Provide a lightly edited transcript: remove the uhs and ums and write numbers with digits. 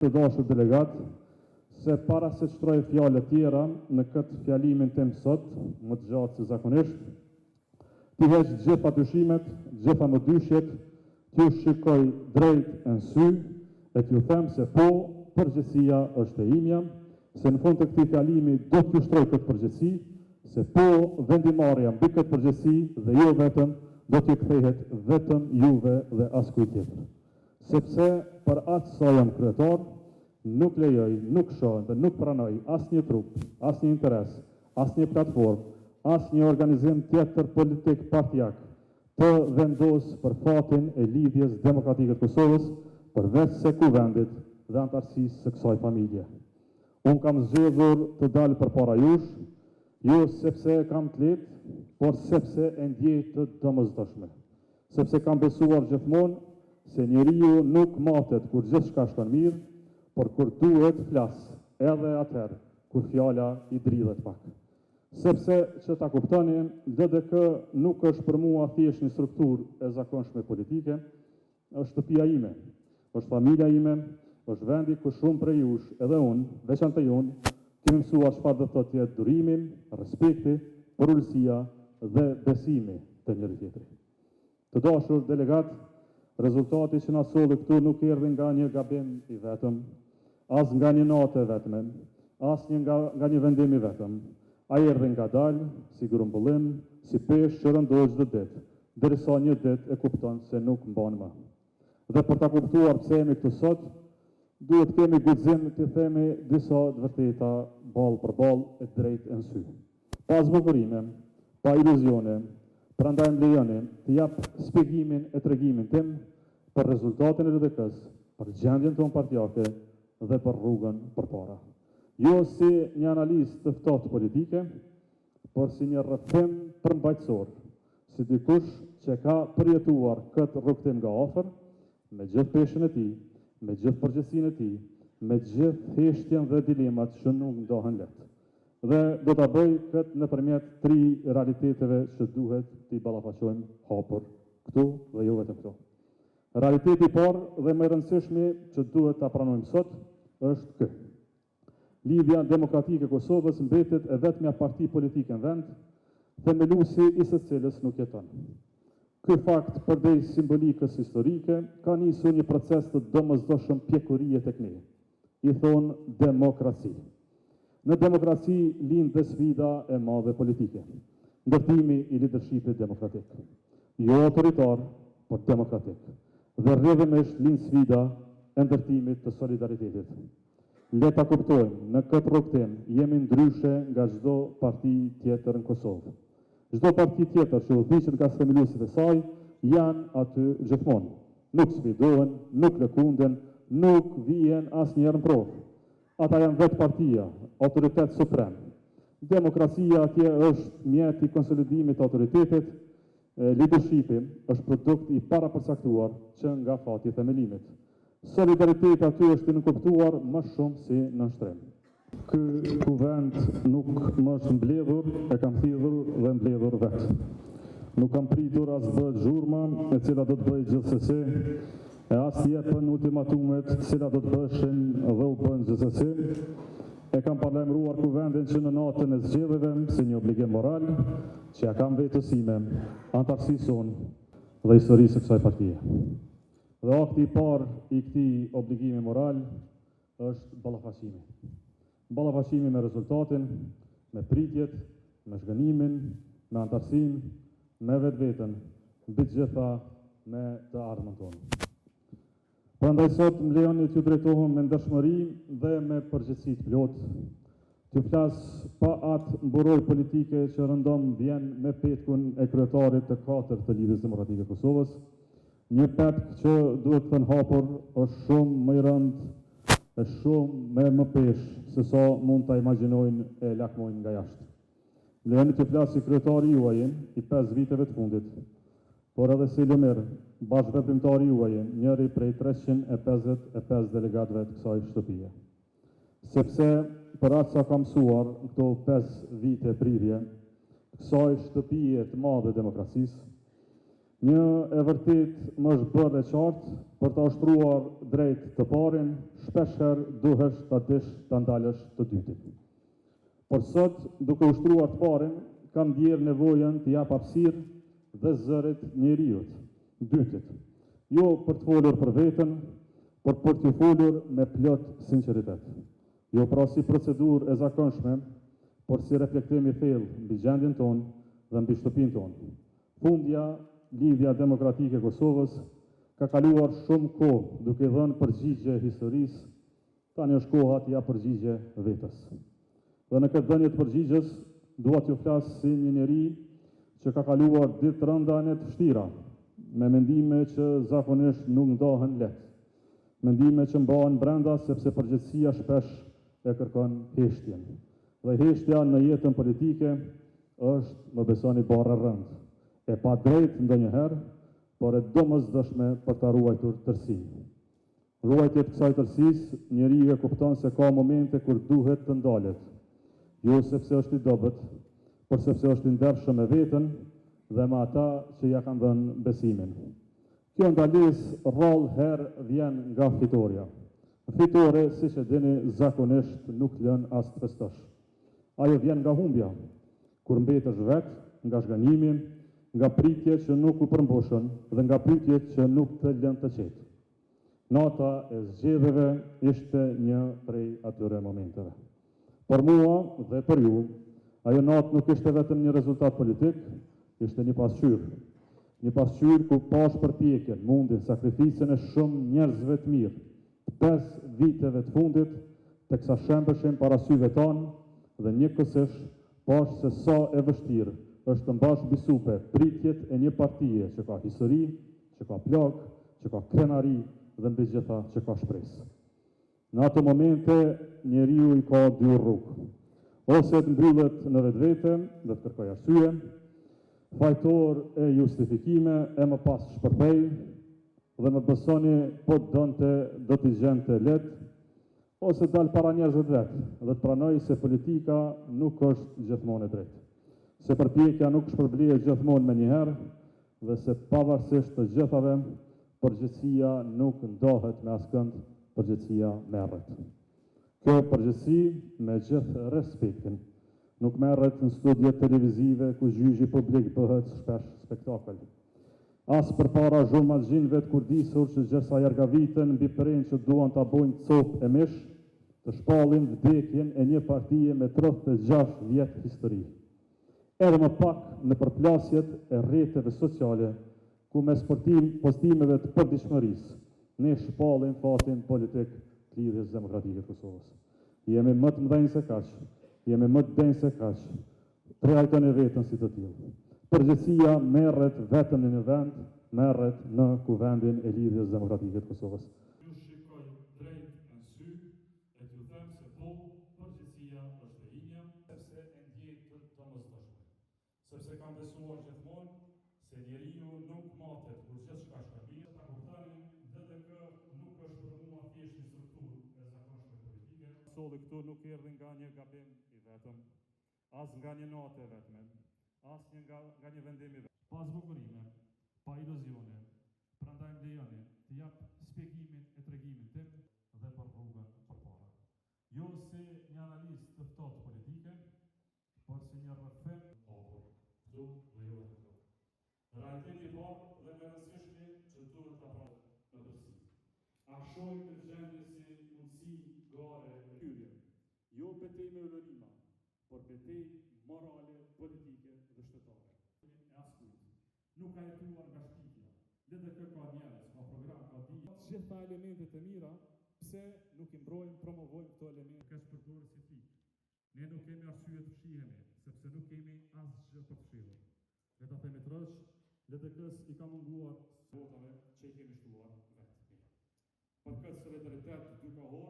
Të dashur delegat, se para se të shtroj fjalë tjera në këtë fjalimin tim sot, më të gjatë se zakonisht, t'i heq gjitha dyshimet, gjitha më dyshjet, t'ju shikoj drejt në sy, e t'ju them se po, përgjegjësia është e imja, se në fund të këtij fjalimi do t'ju shtroj këtë përgjegjësi, se po, vendimarrja mbi këtë përgjegjësi dhe jo vetëm, do t'ju kthehet vetëm juve dhe askujt tjetër. Sepse për atë sa jam kryetar, nuk lejoj, nuk shoh dhe nuk pranoj asnjë trup, asnjë interes, asnjë platformë, asnjë organizim tjetër politik partijak të vendos për fatin e lidhjes demokratike të Kosovës, përveç se kuvendit dhe antarësisë së kësaj familje. Unë kam zgjedhur të dalë përpara jush, jo sepse kam të lehtë, por sepse e ndjej të domosdoshme. Sepse kam besuar gjithmonë se njeriu nuk matet kur gjithçka shkon mirë, por kur duhet flas, edhe atëherë kur fjala i dridhet pak. Sepse që ta kuptoni, DDK nuk është për mua thjesht një strukturë e zakonshme politike, është shtëpia ime, është familja ime, është vendi ku shumë prej jush, edhe unë, veçantë unë, kemi mësuar çfarë do thotë jetë durimi, respekti, përulësia dhe besimi të njëri tjetrit. Të dashur delegat, rezultati që na solli këtu nuk erdhi nga një gabim i vetëm, as nga një natë e vetme, as nga një vendim i vetëm. Ai erdhi ngadalë, si grumbullim, si peshë që rëndohet çdo ditë, derisa një ditë e kupton se nuk mban më. Dhe për ta kuptuar pse jemi këtu sot, duhet kemi guxim të themi disa të vërteta ballë për ballë e drejtë në sy. Pa zbukurime, pa iluzione, prandaj më lejoni të jap shpjegimin e tregimin tim për rezultatin e DDK-s, për gjendjen tonë partijake dhe për rrugën përpara. Jo si një analizë të ftohtë politike, por si një rrëfim përmbajtësor, si dikush që ka përjetuar këtë rrugtim nga afër, me gjithë peshën e tij, me gjithë përgjegjësinë e tij, me gjithë thjeshtjen dhe dilemat që nuk ndohen lehtë. Dhe do ta bëj këtë nëpërmjet 3 realiteteve që duhet t'i ballafaqojmë hapur këtu dhe jo vetëm këtu. Realiteti i parë dhe më i rëndësishmi që duhet ta pranojmë sot është ky. Lidhja demokratike e Kosovës mbetet e vetmja parti politike në vend, themeluesi i së cilës nuk jeton. Ky fakt, përdej simbolikës historike, ka nisur një proces të domosdoshëm pjekurie tek ne. I thon demokraci. Në demokraci lind dhe sfida e madhe politike, ndërtimi i leadershipit demokratik. Jo autoritar, por demokratik. Dhe rrjedhimisht lind sfida e ndërtimit të solidaritetit. Le ta kuptojmë, në këtë rrugtim jemi ndryshe nga çdo parti tjetër në Kosovë. Çdo parti tjetër që udhëhiqet nga themeluesit e saj janë aty gjithmonë. Nuk sfidohen, nuk lëkunden, nuk vihen asnjëherë në provë. Ata janë vetë partia, autoritet suprem. Demokracia atje është mjet i konsolidimit të autoritetit, leadershipi është produkt i parapërcaktuar që nga fati i themelimit. Solidariteti aty është i nënkuptuar më shumë si nënshtrim. Ky kuvend nuk më është mbledhur, e kam thirrur dhe mbledhur vetë. Nuk kam pritur as bëhet zhurma, e cila do të bëjë gjithsesi, e as jepen ultimatumet, të cilat do të bëshin dhe u bën gjithsesi. E kam parlemruar kuvendin që në natën e zgjedhjeve si një obligim moral, që ja kam vetësime, antarësisë unë dhe historisë së kësaj partie. Dhe akti i parë i këtij obligimi moral është ballafaqimi. Ballafaqimi me rezultatin, me pritjet, me zhgënimin, me antarësinë, me vetveten, mbi të gjitha me të ardhmen tonë. Prandaj sot më lejoni t'ju drejtohem me ndershmëri dhe me përgjegjësi të plotë, t'ju flas pa atë mburoj politike që rëndom vjen me petkun e kryetarit të 4 të Lidhjes Demokratike të Kosovës. Një petk që duhet të thënë hapur është shumë më i rëndë, e shumë më peshë se sa mund ta imagjinojnë e lakmojnë nga jashtë. Më lejoni t'ju flas si kryetari juaj i 5 viteve të fundit, por edhe si lëmir, bashkëveprimtari juaj, njëri prej 355 delegatëve të kësaj shtëpie. Sepse për atë sa kam mësuar këto 5 vite prirje, kësaj shtëpie të madhe demokracisë, Një e vërtet më është bërë e qartë, për të ushtruar drejt të parin, shpeshher duhesh ta dish ta ndalësh të dytin. Por sot, duke ushtruar të parin, kam ndjerë nevojën të jap hapësirë dhe zërit njeriut, dytit. Jo për të folur për veten, por për të folur me plot sinqeritet. Jo pra si procedurë e zakonshme, por si reflektim i thellë mbi gjendjen tonë dhe mbi shtëpinë tonë. Fundja, lidhja demokratike e Kosovës ka kaluar shumë kohë duke dhënë përgjigje historisë, tani është koha të japë përgjigje vetës. Dhe në këtë dhënie të përgjigjes, dua t'ju flas si një njeri që ka kaluar ditë rënda e të vështira, me mendime që zakonisht nuk ndahen lehtë. Mendime që mbahen brenda sepse përgjegjësia shpesh e kërkon heshtjen. Dhe heshtja në jetën politike është, më besoni, barë rëndë. E pa drejt ndonjëherë, por e domosdoshme për ta ruajtur tërësinë. Ruajtja e kësaj tërësisë, njeriu e kupton se ka momente kur duhet të ndalet. Jo sepse është i dobët, por sepse është i ndershëm me veten dhe me ata që ja kanë dhënë besimin. Kjo ndalesë rrallë herë vjen nga fitoria. Fitore, siç e dini, zakonisht nuk lën as të festosh. Ajo vjen nga humbja, kur mbetesh vetë, nga zhgënjimi, nga pritje që nuk u përmbushën dhe nga pyetjet që nuk të lën të qetë. Nata e zgjedhjeve ishte një prej atyre momenteve. Për mua dhe për ju, ajo natë nuk ishte vetëm një rezultat politik, ishte një pasqyrë. Një pasqyrë ku pash përpjekjen, mundin, sakrificën e shumë njerëzve të mirë, 5 viteve të fundit, teksa shembeshin para syve tanë dhe njëkohësisht pash se sa e vështirë është të mbash bisupe pritjet e një partije që ka histori, që ka plagë, që ka krenari dhe mbi gjitha që ka shpresë. Në ato momente, njeriu i ka dy rrugë. Ose të mbryllet në vetvete dhe të kërkojë arsye, fajtor e justifikime e më pas shpërthej dhe më besoni po donte do t'i gjente lehtë, ose dal para njerëzve vetë dhe të pranoj se politika nuk është gjithmonë e drejtë. Se përpjekja nuk shpërblehet gjithmonë me njëherë dhe se pavarësisht të gjithave, përgjegjësia nuk ndahet me askënd, përgjegjësia merret. Kjo përgjegjësi, me gjithë respektin, nuk merret në studiet televizive ku gjyqi publik bëhet shpesh spektakël. As përpara zhurmazhinëve të kurdisur që gjërsa jargaviten mbi përrin që duan ta bojnë copë e mish, të shpallin vdekjen e një partije me 36 vjet histori. Edhe më pak në përplasjet e rrjeteve sociale, ku mes postimeve të përditshmërisë, ne shpallim fatin politik të lidhjes demokratike të Kosovës. Jemi më të mëdhenj se kaq, jemi më të denj se kaq, trajtojnë veten si të tillë. Përgjegjësia merret vetëm në një vend, merret në kuvendin e lidhjes demokratike të Kosovës. Ju shikoj drejt në sy e t'ju them se po, përgjegjësia është e inja, sepse e ndjej të domosdoshme. Sepse kam besuar gjithmonë se njeriu nuk matet kur gjithçka shkëmbet, ta kuptoni, DDK nuk është për mua thjesht një strukturë e zakonshme politike. Solli këtu nuk erdhi nga një gabim i vetëm, as nga një natë e vetme, as nga një vendim i vetëm. Pa zbukurime, pa iluzione, prandaj më lejoni të jap shpjegimin e tregimin tim dhe për rrugën përpara. Jo si një analistë të ftohtë politike, por si një rrëfim popull, këtu dhe jo këtu. Realiteti i parë dhe më rëndësishmi që duhet ta pranë në tërësi. A shohim këtë gjendje si mundësi gare e hyrje? Jo betejë me ulërima, por betejë morale, politike dhe shtetare. E askujt. Nuk ka jetuar nga shpifja. DDK ka njerëz, ka program, ka di. Gjitha elementet e mira, pse nuk i mbrojmë, promovojmë këto elemente? Ka shpërdorur si fik. Ne nuk kemi arsye të fshihemi, sepse nuk kemi asgjë për të fshihur. Le ta themi trosh, DDK-s i ka munguar votave që i kemi shtuar vetë. Për këtë solidaritet dykahor